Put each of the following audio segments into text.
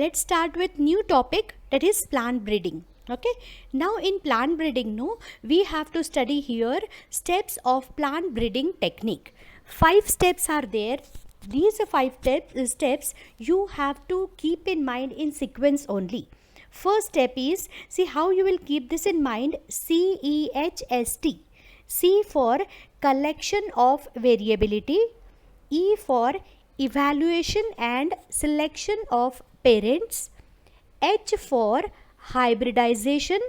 let's start with new topic, that is plant breeding. Okay, now in plant breeding, we have to study here steps of plant breeding technique. 5 steps are there. These 5 steps you have to keep in mind in sequence only. First step is, see how you will keep this in mind, CEHST. C for collection of variability, E for evaluation and selection of parents, H for hybridization,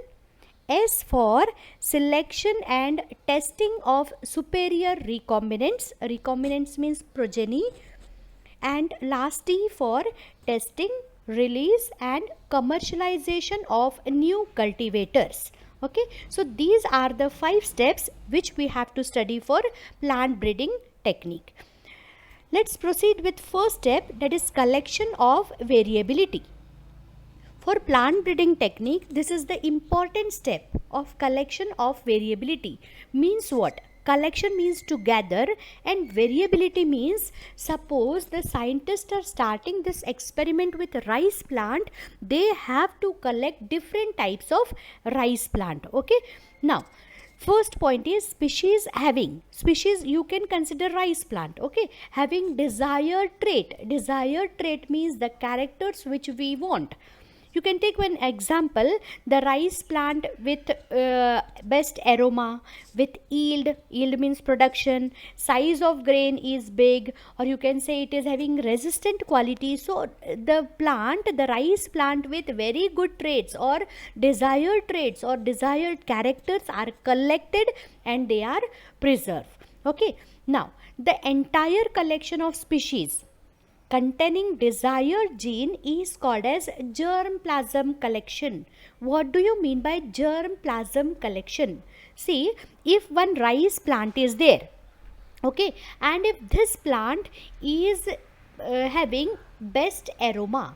S for selection and testing of superior recombinants. Recombinants means progeny. And last T for testing, release and commercialization of new cultivators. Okay, so these are the 5 steps which we have to study for plant breeding technique. Let's proceed with first step, that is collection of variability. For plant breeding technique, this is the important step of collection of variability. Means what? Collection means to gather, and variability means, suppose the scientists are starting this experiment with rice plant, they have to collect different types of rice plant. Okay, now first point is species you can consider rice plant, okay, having desired trait means the characters which we want. You can take one example, the rice plant with best aroma, with yield means production, size of grain is big, or you can say it is having resistant quality. So the rice plant with very good traits or desired characters are collected and they are preserved. Okay, now the entire collection of species containing desired gene is called as germplasm collection. What do you mean by germplasm collection? See, if one rice plant is there, okay, and if this plant is having best aroma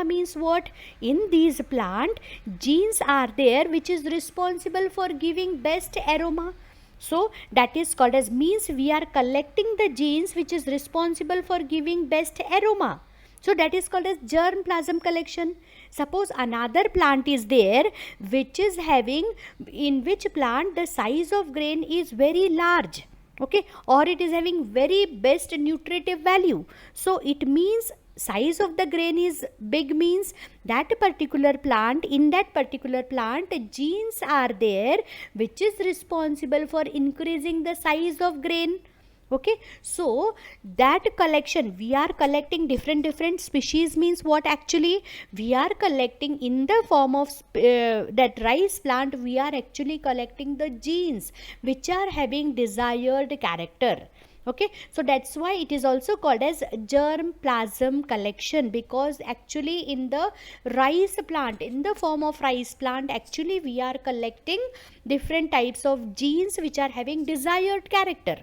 means what? In these plant, genes are there which is responsible for giving best aroma. So that is called as, means we are collecting the genes which is responsible for giving best aroma. So that is called as germplasm collection. Suppose another plant is there which is having, in which plant the size of grain is very large, okay, or it is having very best nutritive value. So it means size of the grain is big, means that particular plant, in that particular plant genes are there which is responsible for increasing the size of grain. Okay, so that collection, we are collecting different species, means what? Actually we are collecting in the form of that rice plant, we are actually collecting the genes which are having desired character. Okay, so that's why it is also called as germplasm collection, because actually in the rice plant, in the form of rice plant, actually we are collecting different types of genes which are having desired character.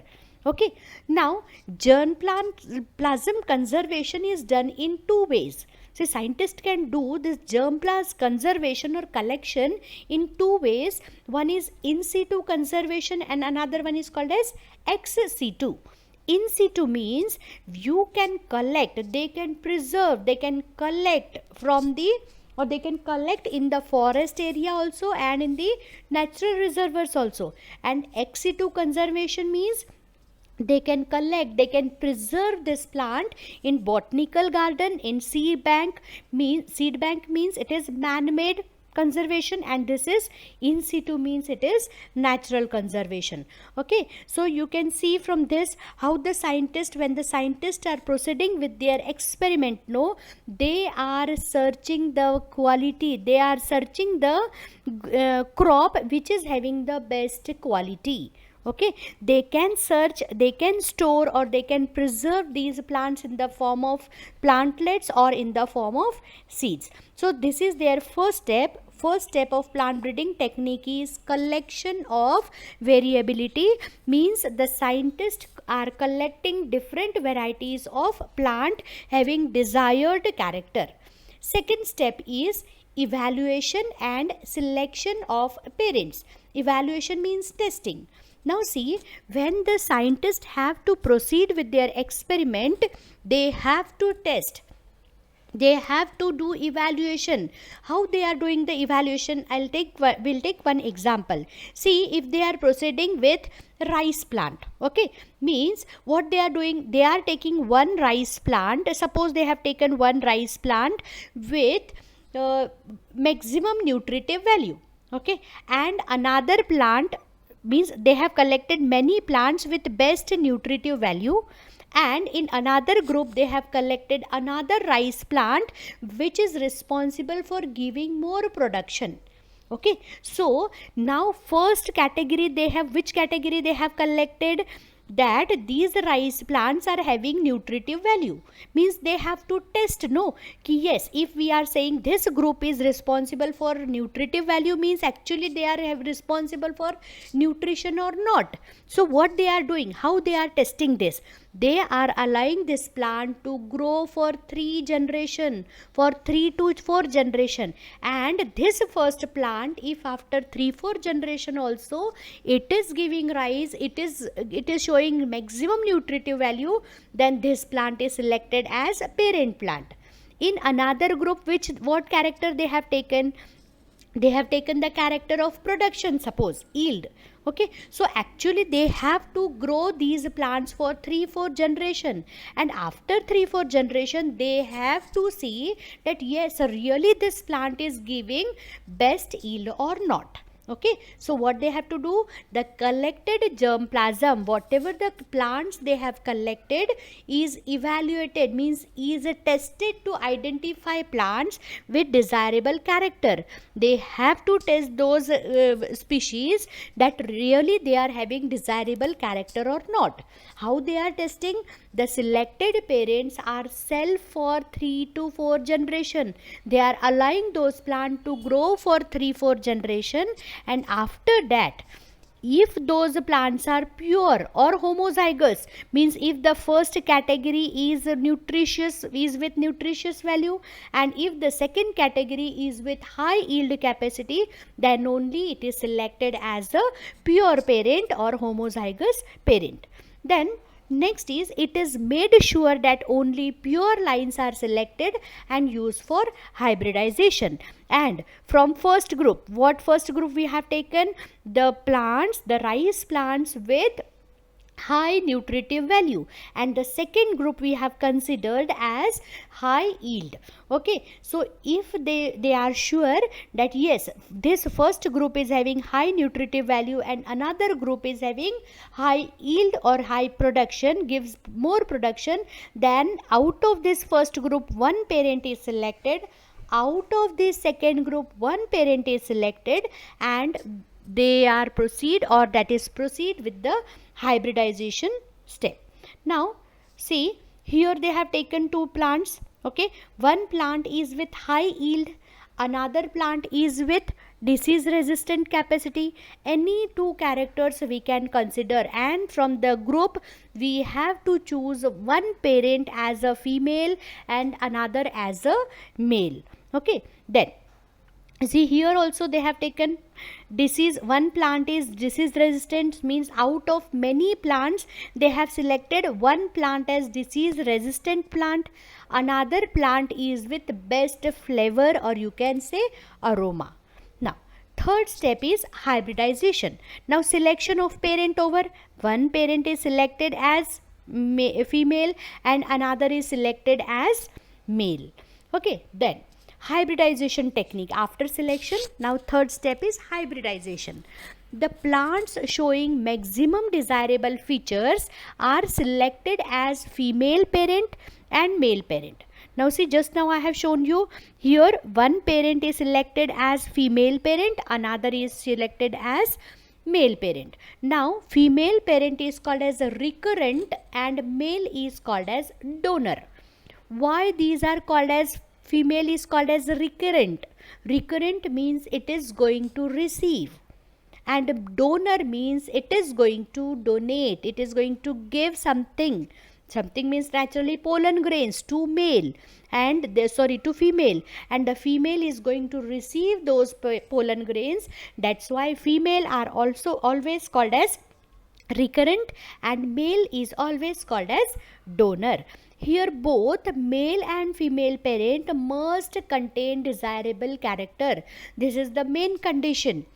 Okay, now germplasm conservation is done in 2 ways. So scientists can do this germplasm conservation or collection in 2 ways. One is in situ conservation and another one is called as ex situ. In situ means you can collect, they can preserve, they can collect from the, or they can collect in the forest area also and in the natural reservoirs also. And ex situ conservation means they can collect, they can preserve this plant in botanical garden, in seed bank means it is man-made conservation, and this is in situ means it is natural conservation. Okay, so you can see from this how the scientists, when the scientists are proceeding with their experiment, they are searching the quality, they are searching the crop which is having the best quality. Okay, they can search, they can store, or they can preserve these plants in the form of plantlets or in the form of seeds. So this is their first step. First step of plant breeding technique is collection of variability, means the scientists are collecting different varieties of plant having desired character. Second step is evaluation and selection of parents. Evaluation means testing. Now see, when the scientists have to proceed with their experiment, they have to test they have to do evaluation. How they are doing the evaluation? We'll take one example. See, if they are proceeding with rice plant, okay, means what they are doing, they are taking one rice plant. Suppose they have taken one rice plant with maximum nutritive value, okay, and another plant, means they have collected many plants with best nutritive value, and in another group they have collected another rice plant which is responsible for giving more production. Okay, so now first category, they have, which category they have collected, that these rice plants are having nutritive value, means they have to test, no, ki yes, if we are saying this group is responsible for nutritive value, means actually they are responsible for nutrition or not. So what they are doing, how they are testing this, they are allowing this plant to grow for 3 generation, for 3 to 4 generation, and this first plant, if after 3-4 generation also it is giving rice, it is showing maximum nutritive value, then this plant is selected as a parent plant. In another group, what character they have taken, they have taken the character of production, suppose yield. Okay, so actually they have to grow these plants for 3-4 generation, and after 3-4 generation they have to see that yes, really this plant is giving best yield or not. Okay, so what they have to do, the collected germplasm, whatever the plants they have collected is evaluated, means is tested to identify plants with desirable character. They have to test those species that really they are having desirable character or not. How they are testing? The selected parents are self for 3-4 generation. They are allowing those plants to grow for 3-4 generation, and after that, if those plants are pure or homozygous, means if the first category is nutritious, is with nutritious value, and if the second category is with high yield capacity, then only it is selected as a pure parent or homozygous parent. Then next is, it is made sure that only pure lines are selected and used for hybridization. And from first group, what first group we have taken? The plants, the rice plants with high nutritive value, and the second group we have considered as high yield. Okay, so if they are sure that yes, this first group is having high nutritive value and another group is having high yield or high production, gives more production, then out of this first group one parent is selected, out of this second group one parent is selected, and they are proceed with the hybridization step. Now see, here they have taken 2 plants. Okay, one plant is with high yield, another plant is with disease resistant capacity. Any 2 characters we can consider, and from the group we have to choose one parent as a female and another as a male. Okay, then see, here also they have taken disease, one plant is disease resistant, means out of many plants they have selected one plant as disease resistant plant, another plant is with best flavor, or you can say aroma. Now third step is hybridization. Now selection of parent over, one parent is selected as female and another is selected as male. Okay, then hybridization technique after selection. Now third step is hybridization. The plants showing maximum desirable features are selected as female parent and male parent. Now see, just now I have shown you, here one parent is selected as female parent, another is selected as male parent. Now female parent is called as a recurrent and male is called as donor. Why these are called as, female is called as recurrent? Recurrent means it is going to receive, and donor means it is going to donate, it is going to give something. Something means naturally pollen grains to male and to female, and the female is going to receive those pollen grains. That's why female are also always called as recurrent, and male is always called as donor. Here both male and female parent must contain desirable character. This is the main condition.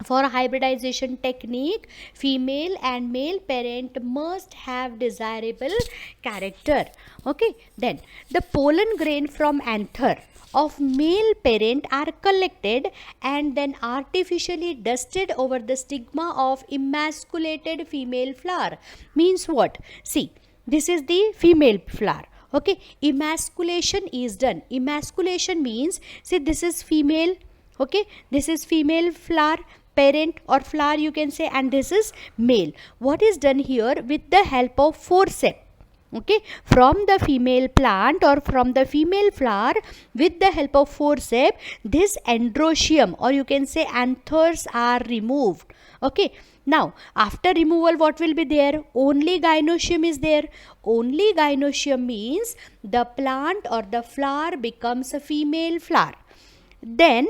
For hybridization technique, female and male parent must have desirable character. Okay, then the pollen grain from anther of male parent are collected and then artificially dusted over the stigma of emasculated female flower. Means what? See, this is the female flower. Okay, emasculation is done. Emasculation means, see, this is female. Okay, this is female flower, parent or flower you can say, and this is male. What is done here? With the help of forceps, okay, from the female plant or from the female flower, with the help of forceps, this androecium or you can say anthers are removed. Okay, now after removal what will be there? Only gynoecium is there. Only gynoecium means the plant or the flower becomes a female flower. Then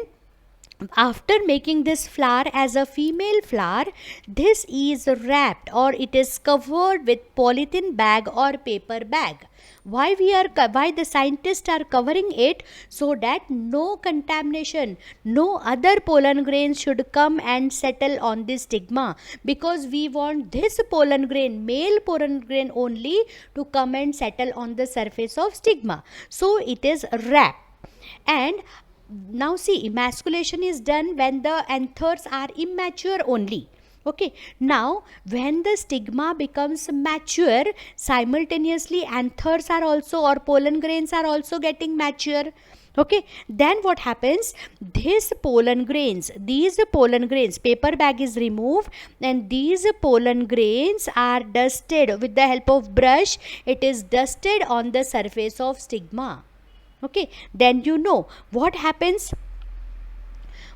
after making this flower as a female flower, this is wrapped or it is covered with polythene bag or paper bag. Why the scientists are covering it? So that no contamination, no other pollen grains should come and settle on this stigma, because we want this pollen grain, male pollen grain only, to come and settle on the surface of stigma. So it is wrapped. And now see, emasculation is done when the anthers are immature only. Okay, now when the stigma becomes mature, simultaneously anthers are also, or pollen grains are also getting mature. Okay, then what happens? These pollen grains, paper bag is removed and these pollen grains are dusted with the help of brush. It is dusted on the surface of stigma. Okay, then you know what happens.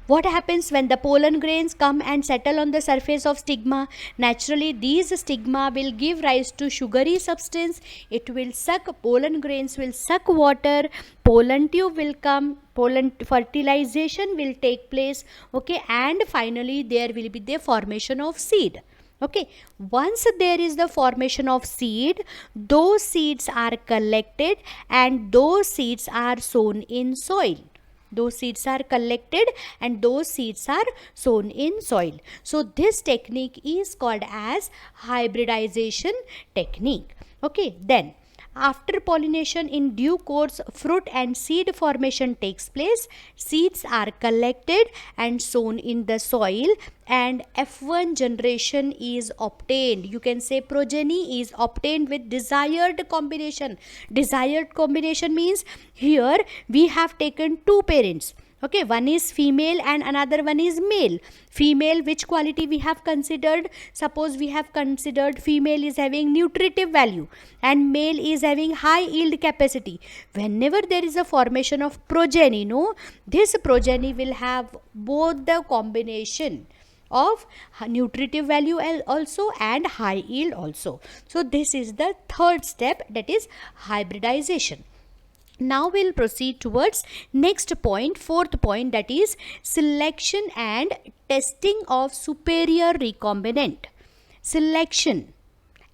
What happens when the pollen grains come and settle on the surface of stigma? Naturally, these stigma will give rise to sugary substance. It will suck, pollen grains will suck water, pollen tube will come, pollen fertilization will take place. Okay, and finally there will be the formation of seed. Okay, once there is the formation of seed, those seeds are collected and those seeds are sown in soil. Those seeds are collected and those seeds are sown in soil. So this technique is called as hybridization technique. Okay, then after pollination, in due course, fruit and seed formation takes place. Seeds are collected and sown in the soil and F1 generation is obtained. You can say progeny is obtained with desired combination. Desired combination means here we have taken two parents. Okay, one is female and another one is male. Female, which quality we have considered? Suppose we have considered female is having nutritive value and male is having high yield capacity. Whenever there is a formation of progeny, no, this progeny will have both the combination of nutritive value also and high yield also. So this is the third step, that is hybridization. Now we'll proceed towards next point, fourth point, that is selection and testing of superior recombinant. Selection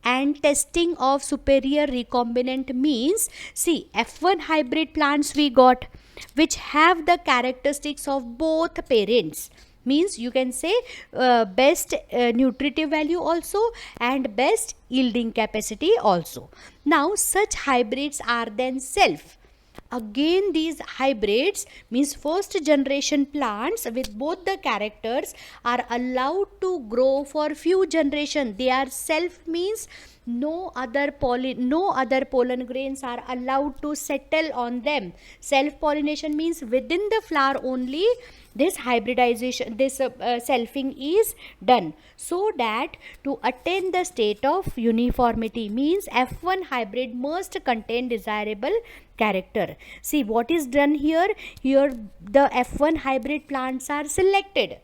and testing of superior recombinant means, see, F1 hybrid plants we got which have the characteristics of both parents. Means you can say best nutritive value also and best yielding capacity also. Now such hybrids are then self. Again, these hybrids means first generation plants with both the characters are allowed to grow for few generations. They are self means no other pollen grains are allowed to settle on them. Self pollination means within the flower only this hybridization, this selfing is done, so that to attain the state of uniformity means F1 hybrid must contain desirable character. See what is done here. Here the F1 hybrid plants are selected.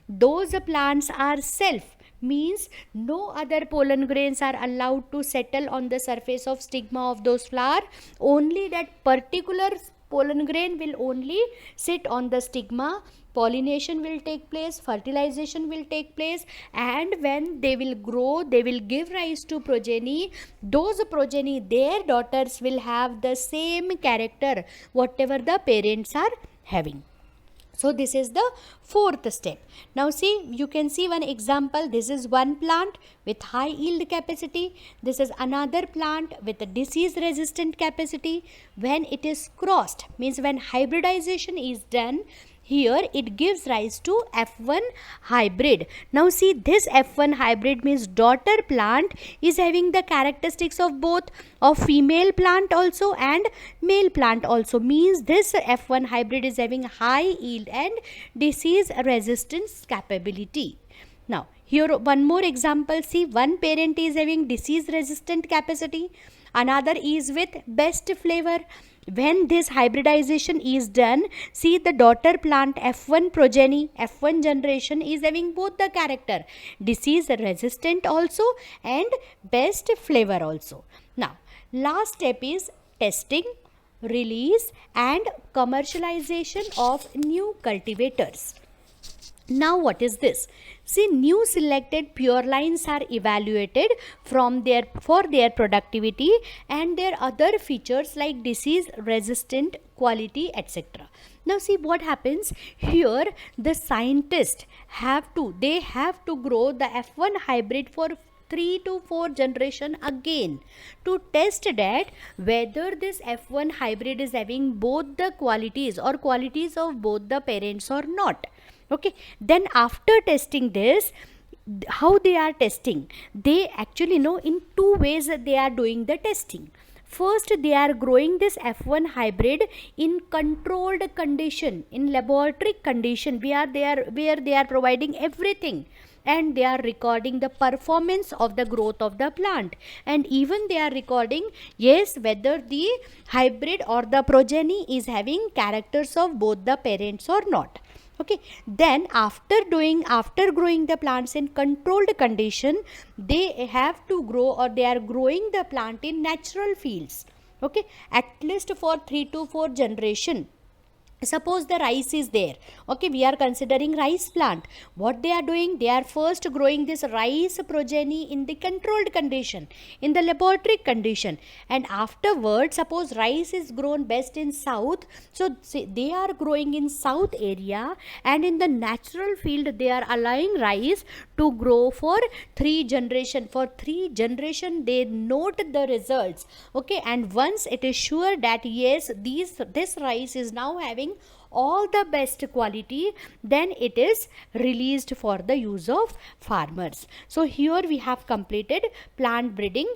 Those plants are self means no other pollen grains are allowed to settle on the surface of stigma of those flower. Only that particular pollen grain will only sit on the stigma. pollination will take place, fertilization will take place, and when they will grow, they will give rise to progeny. Those progeny, their daughters will have the same character whatever the parents are having. So this is the fourth step. Now see, you can see one example. This is one plant with high yield capacity. This is another plant with a disease resistant capacity. When it is crossed, means when hybridization is done, here it gives rise to F1 hybrid. Now see, this F1 hybrid means daughter plant is having the characteristics of both of female plant also and male plant also, means this F1 hybrid is having high yield and disease resistance capability. Now here one more example. See, one parent is having disease resistant capacity, another is with best flavor. When this hybridization is done, see, the daughter plant F1 progeny, F1 generation is having both the character disease resistant also and best flavor also. Now last step is testing, release and commercialization of new cultivators. Now what is this? See, new selected pure lines are evaluated for their productivity and their other features like disease resistant quality, etc. Now see what happens here. The scientists have to grow the F1 hybrid for 3 to 4 generation again to test that whether this F1 hybrid is having both the qualities or qualities of both the parents or not. Okay, then after testing this, how they are testing? They actually know in two ways that they are doing the testing. First, they are growing this F1 hybrid in controlled condition, in laboratory condition, where they are providing everything, and they are recording the performance of the growth of the plant, and even they are recording, yes, whether the hybrid or the progeny is having characters of both the parents or not. Okay, then after growing the plants in controlled condition, they have to grow, or they are growing the plant in natural fields. Okay, at least for 3 to 4 generation. Suppose the rice is there. Okay, we are considering rice plant. What they are doing? They are first growing this rice progeny in the controlled condition, in the laboratory condition, and afterwards, suppose rice is grown best in south, so they are growing in south area, and in the natural field they are allowing rice to grow for 3 generation. For 3 generation they note the results. Okay, and once it is sure that yes, this rice is now having all the best quality, then it is released for the use of farmers. So here we have completed plant breeding